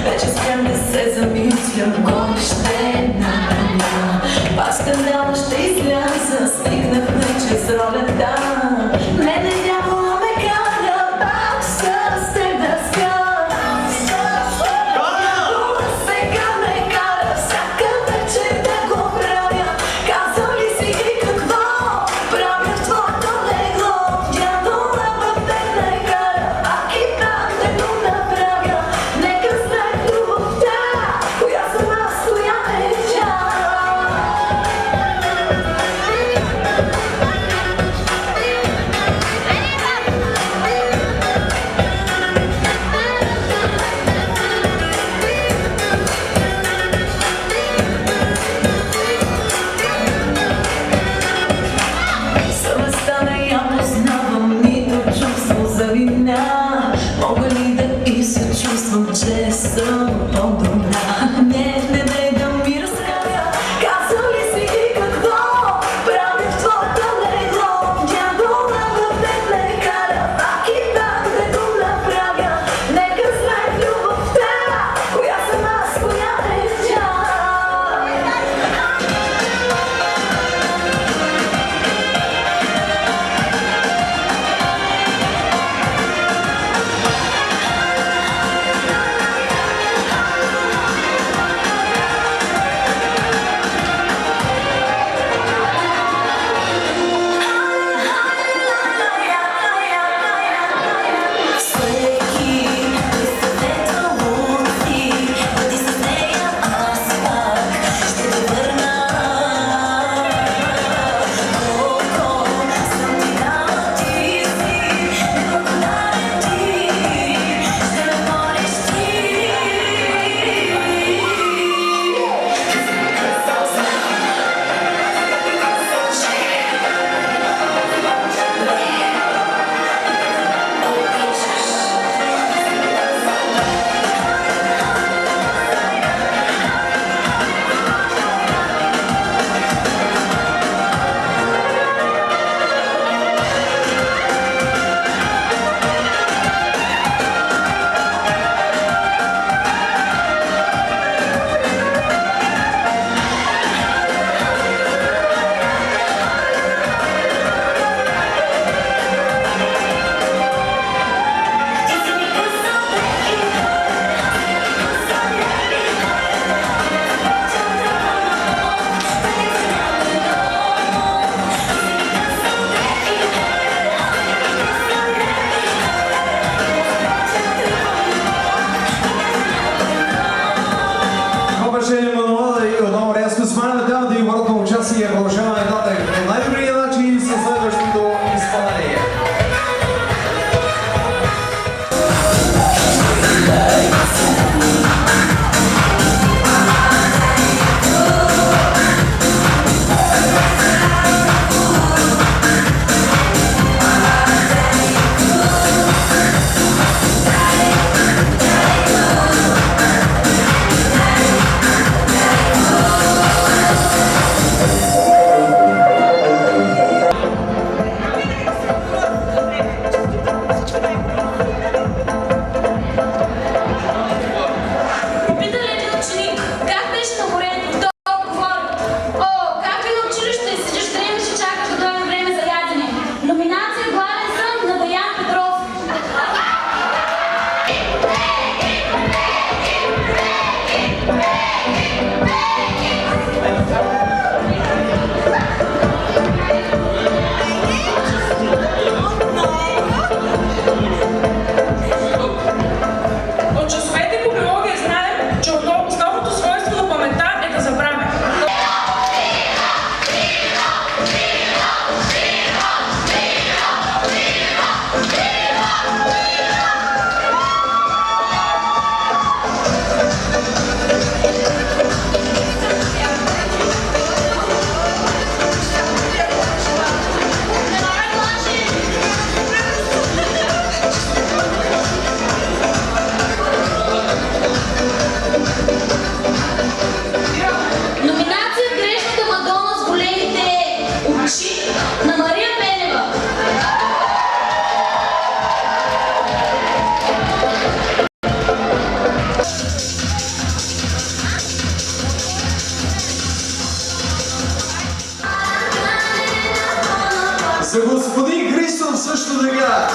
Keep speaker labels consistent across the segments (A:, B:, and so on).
A: вече спрям да се замислям, кой ще набраня. Пак скандална ще изляза, свикнахме, че с ролята мене дявола ме кара, пак с теб да спя. Сега ме кара всяка вечер да го правя. Казал ли си и какво правя в твоето легло? Дявола в теб ме кара, пак и там да го направя. Нека знае любовта, коя съм аз, коя е тя. Съвестта не я познавам, нито чувство за вина. Мога ли да и се чувствам, че съм по-добра? Не дай да ми разкажа, казал ли си и какво правя в твоето легло? Дявола в теб ме кара, пак и там да го направя. Нека знае любовта, коя съм аз, коя е тя.
B: Уважаеми Мануела и отново рязко смаляме темата и оборотно участие. Продължаваме нататък по най-добрия начин със следващото изпълнение.
A: Hey!
B: Точно така!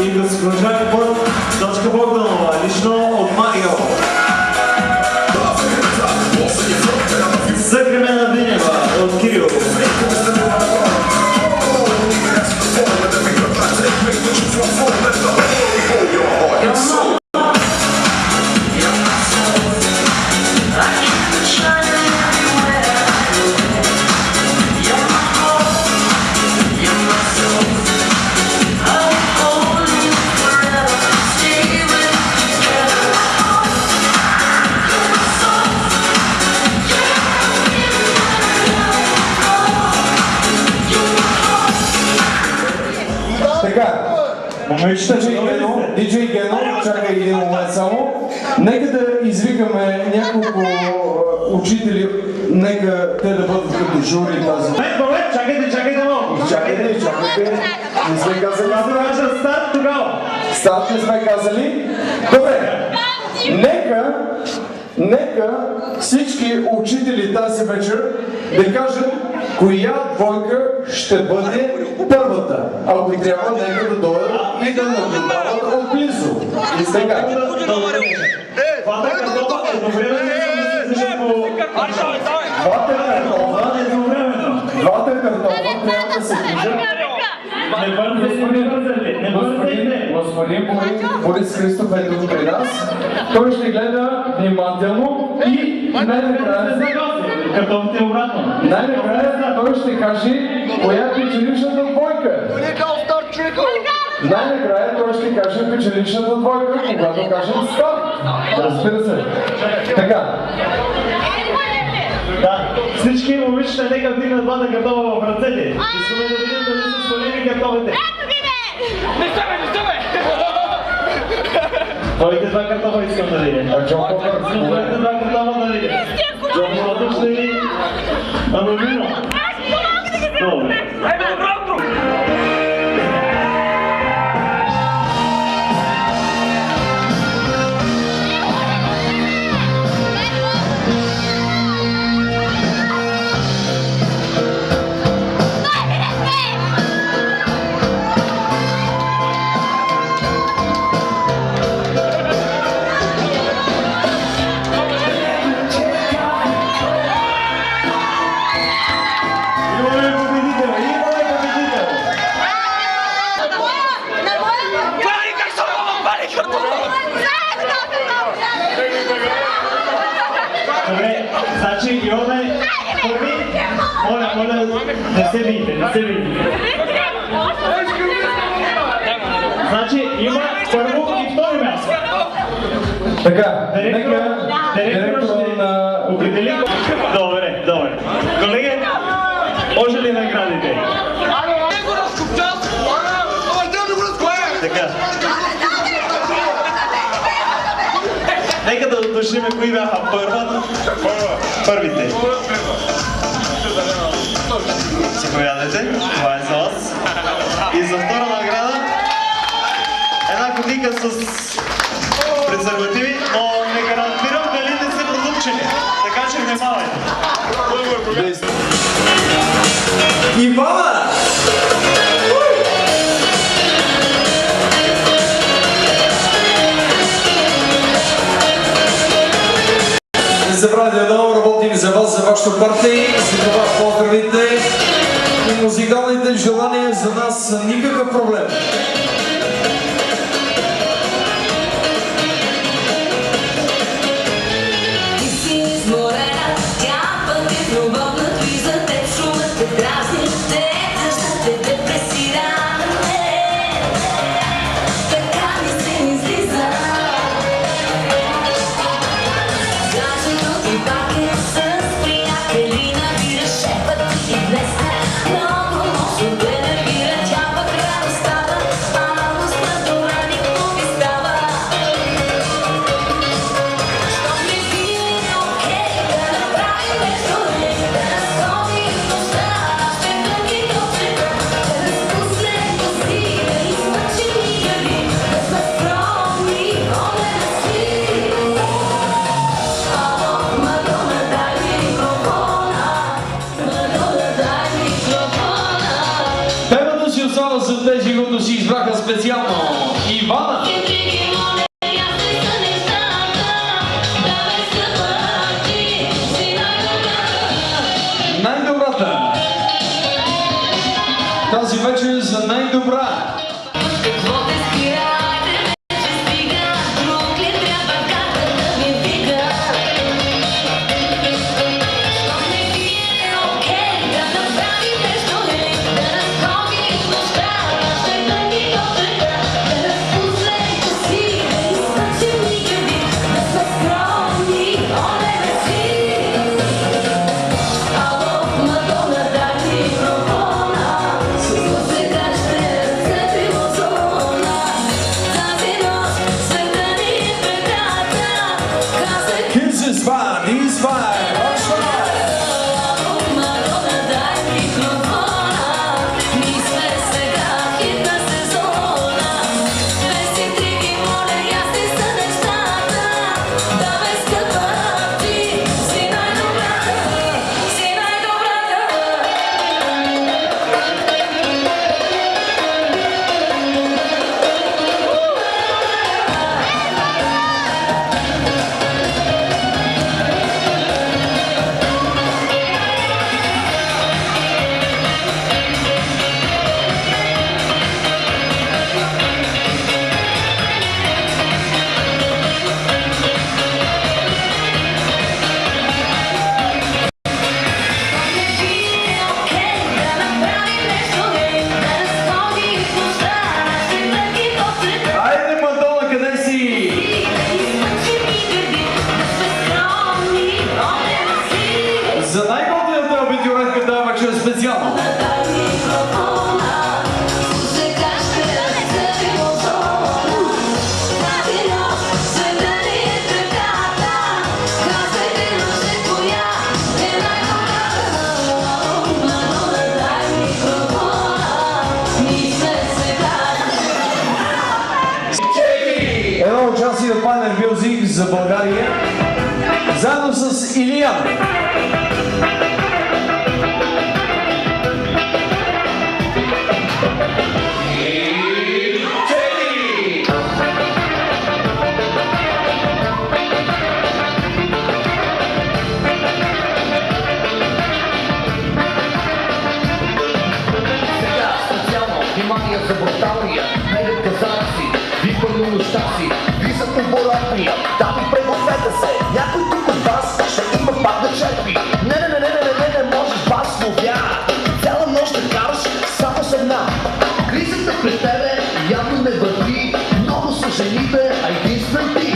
C: И да се продължаваме по точка Богданова, лично от Марио. Съкремена Динева от Кирил.
B: Така, диджей Гено, чакай един момент само. Нека да извикаме няколко учители, нека те да бъдат като жури тази.
C: Чакайте малко.
B: Чакайте. Не сме казали.
C: Аз да кажа старт тогава.
B: Старт не сме казали. Добре, нека всички учители тази вечер да кажат коя двойка ще бъде първата. Ако трябва, нека да дойдат и да наблюдават отблизо. И сега.
C: Двата картофа едновременно
B: Двата картофа трябва да се движат. Господин Борис Христов е тук при нас. Той ще гледа внимателно и
C: картофите обратно.
B: най-накрая той ще каже коя е печелищната двойка. Най-накрая той ще каже печелищната двойка, когато кажем старт. Разбира се. Така.
C: Да, всички момичета нека вдигнат двата картофа в ръцете. Искаме да видим дали са свалили картофите. Твоите два картофа искам да видя. Твоите два картофа да видя. Джон ще ви анонимо. Добре. Добре, значи имаме първи. Моля, не се бийте. Значи има първо и второ място.
B: Така,
C: Директор
B: на...
C: определи. Добре. Колеги, може ли наградите? Така. Нека да уточним кои бяха първите. Заповядайте, това е за вас. И за втора награда една кутийка с презервативи, но не гарантирам дали не са продупчени. Така че внимавайте.
B: Ивана! Не забравяйте да работим за вас, за вашето парти, за това поздравите и музикалните желания за нас са никакъв проблем.
A: Много, много, да не вира, тя пък радостта да
B: специално Ивана. Най-добрата. Тази вечер за най-добра. За България, заедно с Илиян.
D: Внимание за бруталния, мелят казанци, випърно нощта си, висът оборотния. Дами, пригответе се, някой тук от вас ще има пак да черпи. Не можеш бас, но вяра. Цяла нощ да караш само с една. Кризата пред тебе явно не върви, много са жените, а единствен ти.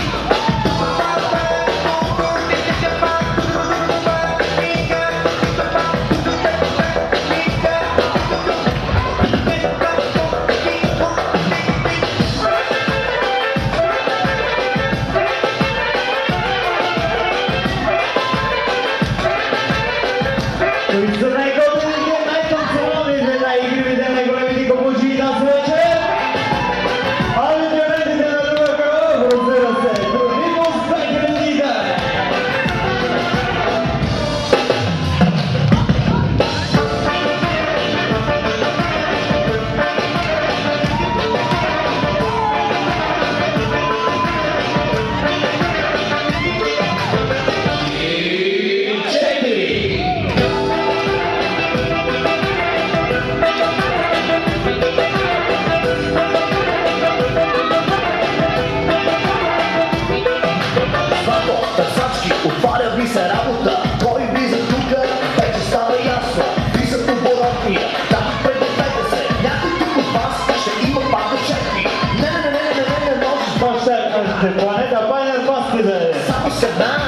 D: Само с една,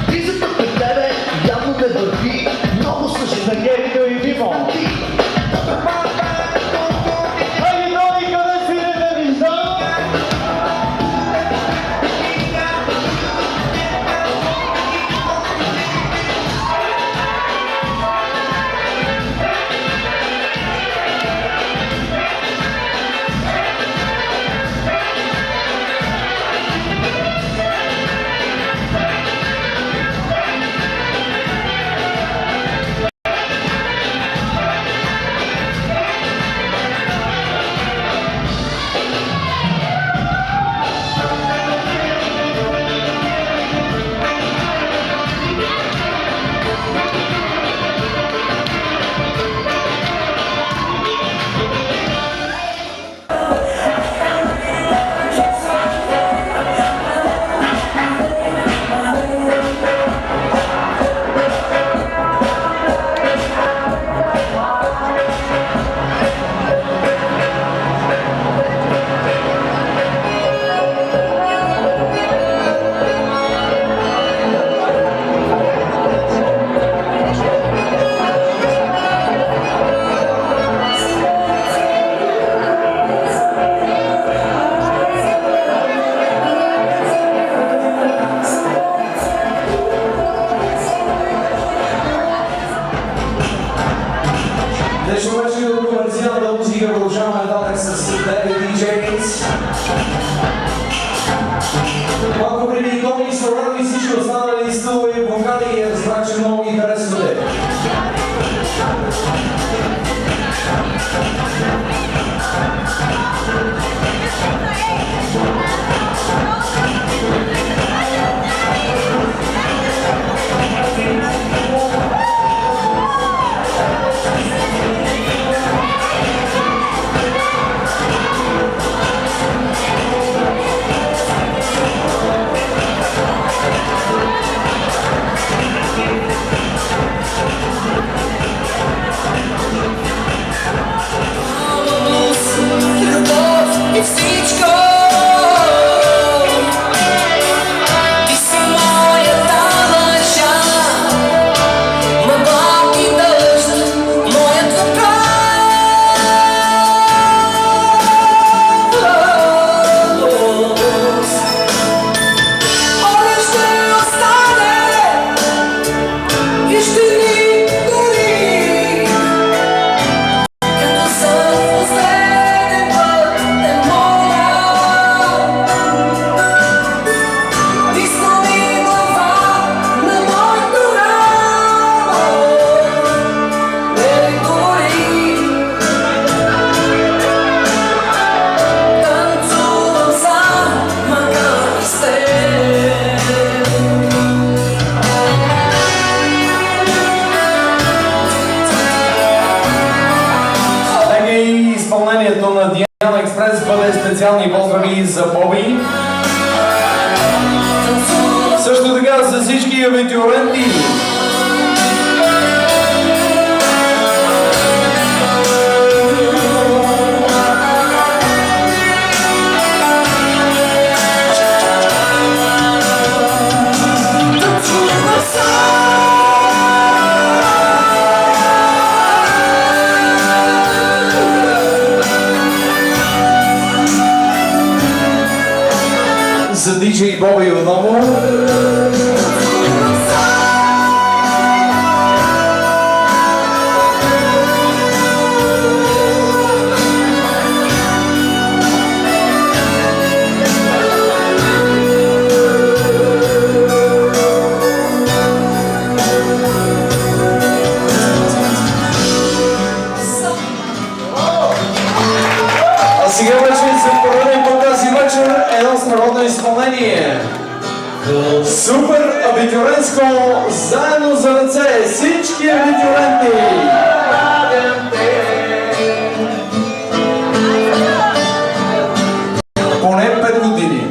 D: кризата пред тебе явно не върви, много са жените, и диво.
B: DJs. Малко преди Тони Сорано и всички останали стилови вокали и разбрах, че много ги харесвате.
A: И всичко ти си моята лъжа, мъгла и дъжд, моят въпрос. Оня ще остане и ще ни гори, като съм последен път те моля. Висна ми глава на моето рамо, не гори. Танцувам сам, макар и с теб.
B: Нека и изпълнението на Диана Експрес бъде специални поздрави за Боби. Също така за всички абитуриенти.
A: Танцувам сам.
B: За DJ Боби отново. А сега вече за пореден път тази вечер едно стародно изпълнение. Супер абитуренско, заедно за ръце, всички абитуренти! Поне 5 години.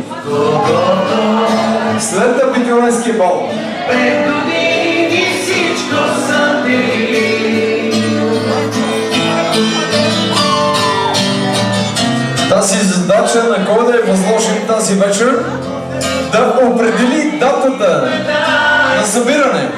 B: След абитуренския бал.
A: 5 години всичко са били.
B: Тази задача на кой да е възложим тази вечер да определи датата на събиране.